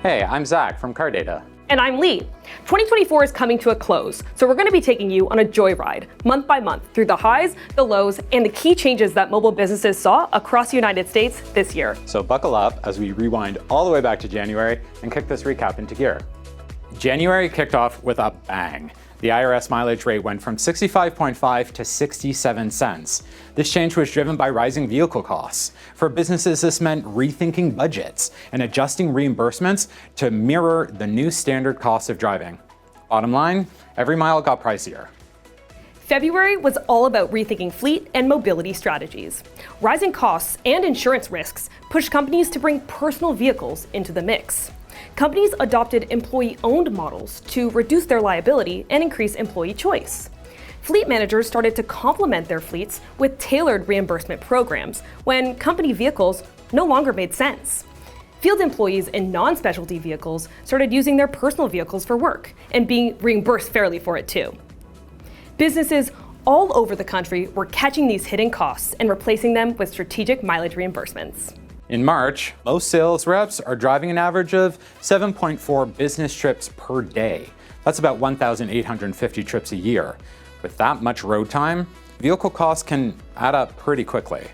Hey, I'm Zach from Car Data. And I'm Lee. 2024 is coming to a close, so we're going to be taking you on a joyride, month by month, through the highs, the lows, and the key changes that mobile businesses saw across the United States this year. So buckle up as we rewind all the way back to January and kick this recap into gear. January kicked off with a bang. The IRS mileage rate went from 65.5 to 67 cents. This change was driven by rising vehicle costs. For businesses, this meant rethinking budgets and adjusting reimbursements to mirror the new standard cost of driving. Bottom line, every mile got pricier. February was all about rethinking fleet and mobility strategies. Rising costs and insurance risks pushed companies to bring personal vehicles into the mix. Companies adopted employee-owned models to reduce their liability and increase employee choice. Fleet managers started to complement their fleets with tailored reimbursement programs when company vehicles no longer made sense. Field employees in non-specialty vehicles started using their personal vehicles for work and being reimbursed fairly for it too. Businesses all over the country were catching these hidden costs and replacing them with strategic mileage reimbursements. In March, most sales reps are driving an average of 7.4 business trips per day. That's about 1,850 trips a year. With that much road time, vehicle costs can add up pretty quickly.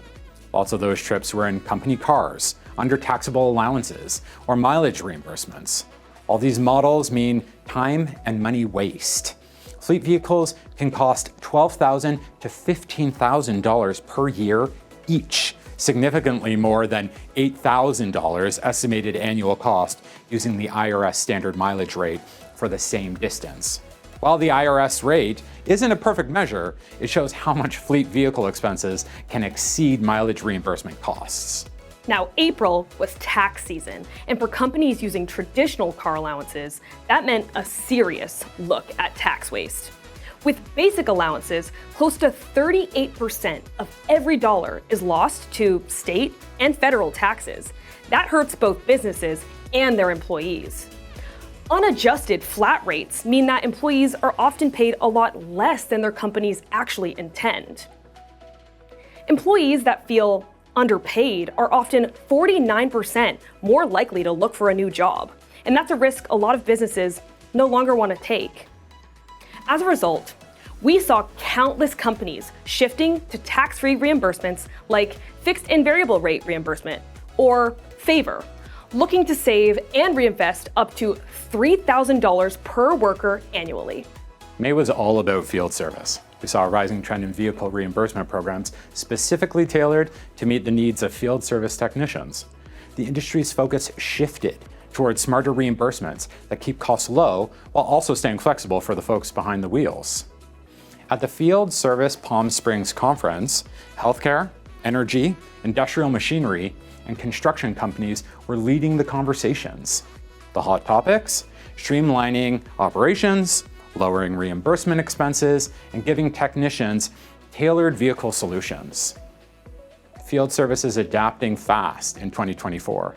Lots of those trips were in company cars, under taxable allowances, or mileage reimbursements. All these models mean time and money waste. Fleet vehicles can cost $12,000 to $15,000 per year each, significantly more than $8,000 estimated annual cost using the IRS standard mileage rate for the same distance. While the IRS rate isn't a perfect measure, it shows how much fleet vehicle expenses can exceed mileage reimbursement costs. Now, April was tax season, and for companies using traditional car allowances, that meant a serious look at tax waste. With basic allowances, close to 38% of every dollar is lost to state and federal taxes. That hurts both businesses and their employees. Unadjusted flat rates mean that employees are often paid a lot less than their companies actually intend. Employees that feel underpaid are often 49% more likely to look for a new job, and that's a risk a lot of businesses no longer want to take. As a result, we saw countless companies shifting to tax-free reimbursements like fixed and variable rate reimbursement, or FAVR, looking to save and reinvest up to $3,000 per worker annually. May was all about field service. We saw a rising trend in vehicle reimbursement programs specifically tailored to meet the needs of field service technicians. The industry's focus shifted towards smarter reimbursements that keep costs low while also staying flexible for the folks behind the wheels. At the Field Service Palm Springs Conference, healthcare, energy, industrial machinery, and construction companies were leading the conversations. The hot topics: streamlining operations, lowering reimbursement expenses, and giving technicians tailored vehicle solutions. Field service is adapting fast in 2024.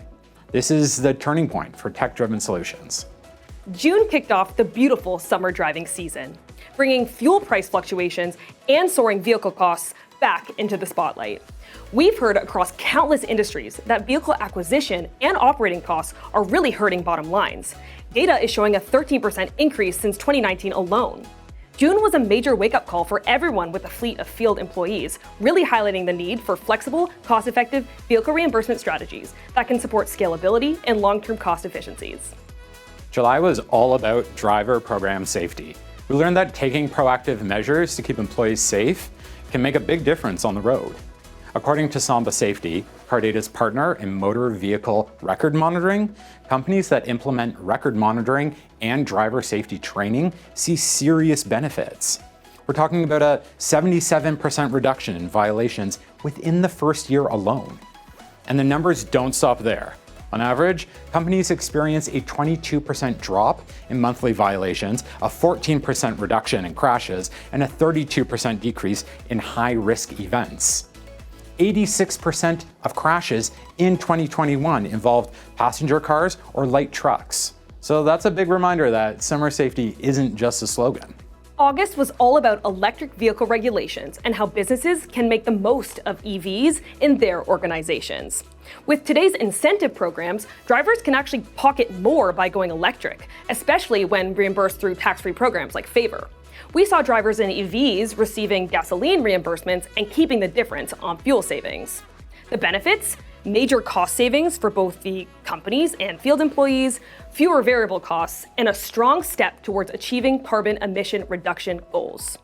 This is the turning point for tech-driven solutions. June kicked off the beautiful summer driving season, bringing fuel price fluctuations and soaring vehicle costs back into the spotlight. We've heard across countless industries that vehicle acquisition and operating costs are really hurting bottom lines. Data is showing a 13% increase since 2019 alone. June was a major wake-up call for everyone with a fleet of field employees, really highlighting the need for flexible, cost-effective vehicle reimbursement strategies that can support scalability and long-term cost efficiencies. July was all about driver program safety. We learned that taking proactive measures to keep employees safe can make a big difference on the road. According to Samba Safety, CarData's partner in motor vehicle record monitoring, companies that implement record monitoring and driver safety training see serious benefits. We're talking about a 77% reduction in violations within the first year alone. And the numbers don't stop there. On average, companies experience a 22% drop in monthly violations, a 14% reduction in crashes, and a 32% decrease in high-risk events. 86% of crashes in 2021 involved passenger cars or light trucks. So that's a big reminder that summer safety isn't just a slogan. August was all about electric vehicle regulations and how businesses can make the most of EVs in their organizations. With today's incentive programs, drivers can actually pocket more by going electric, especially when reimbursed through tax-free programs like Favor. We saw drivers in EVs receiving gasoline reimbursements and keeping the difference on fuel savings. The benefits? Major cost savings for both the companies and field employees, fewer variable costs, and a strong step towards achieving carbon emission reduction goals.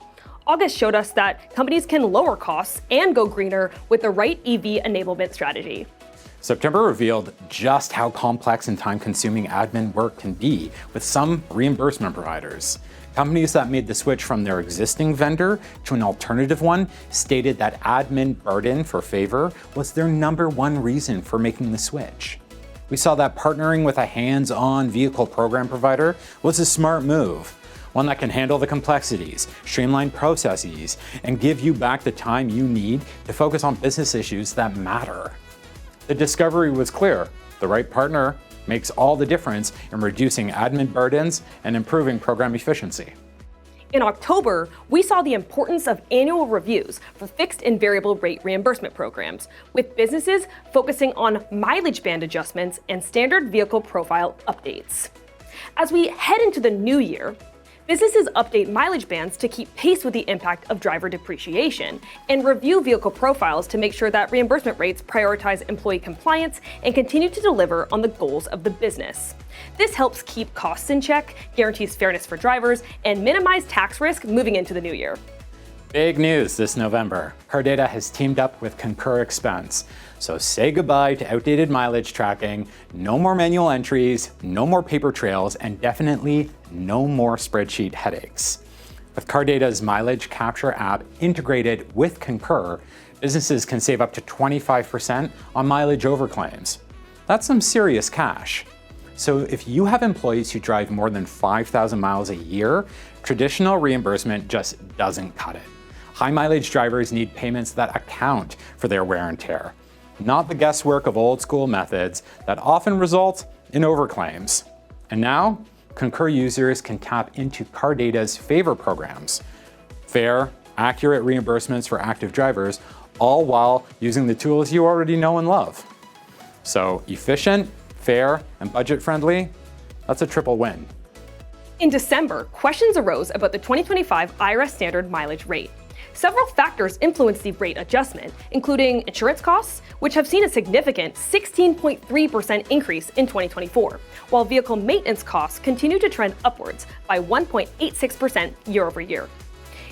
August showed us that companies can lower costs and go greener with the right EV enablement strategy. September revealed just how complex and time-consuming admin work can be with some reimbursement providers. Companies that made the switch from their existing vendor to an alternative one stated that admin burden for Favor was their #1 reason for making the switch. We saw that partnering with a hands-on vehicle program provider was a smart move, one that can handle the complexities, streamline processes, and give you back the time you need to focus on business issues that matter. The discovery was clear. The right partner makes all the difference in reducing admin burdens and improving program efficiency. In October, we saw the importance of annual reviews for fixed and variable rate reimbursement programs, with businesses focusing on mileage band adjustments and standard vehicle profile updates. As we head into the new year, businesses update mileage bands to keep pace with the impact of driver depreciation and review vehicle profiles to make sure that reimbursement rates prioritize employee compliance and continue to deliver on the goals of the business. This helps keep costs in check, guarantees fairness for drivers, and minimize tax risk moving into the new year. Big news this November. CarData has teamed up with Concur Expense. So say goodbye to outdated mileage tracking, no more manual entries, no more paper trails, and definitely no more spreadsheet headaches. With CarData's mileage capture app integrated with Concur, businesses can save up to 25% on mileage overclaims. That's some serious cash. So if you have employees who drive more than 5,000 miles a year, traditional reimbursement just doesn't cut it. High mileage drivers need payments that account for their wear and tear, not the guesswork of old school methods that often result in overclaims. And now, Concur users can tap into CarData's Favor programs. Fair, accurate reimbursements for active drivers, all while using the tools you already know and love. So efficient, fair, and budget-friendly, that's a triple win. In December, questions arose about the 2025 IRS standard mileage rate. Several factors influenced the rate adjustment, including insurance costs, which have seen a significant 16.3% increase in 2024, while vehicle maintenance costs continue to trend upwards by 1.86% year over year.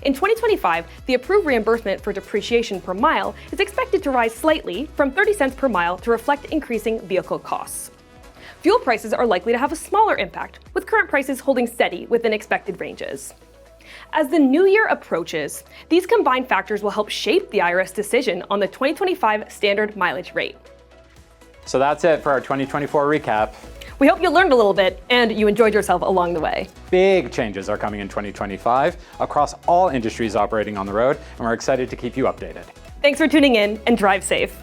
In 2025, the approved reimbursement for depreciation per mile is expected to rise slightly from 30 cents per mile to reflect increasing vehicle costs. Fuel prices are likely to have a smaller impact, with current prices holding steady within expected ranges. As the new year approaches, these combined factors will help shape the IRS decision on the 2025 standard mileage rate. So that's it for our 2024 recap. We hope you learned a little bit and you enjoyed yourself along the way. Big changes are coming in 2025 across all industries operating on the road, and we're excited to keep you updated. Thanks for tuning in and drive safe.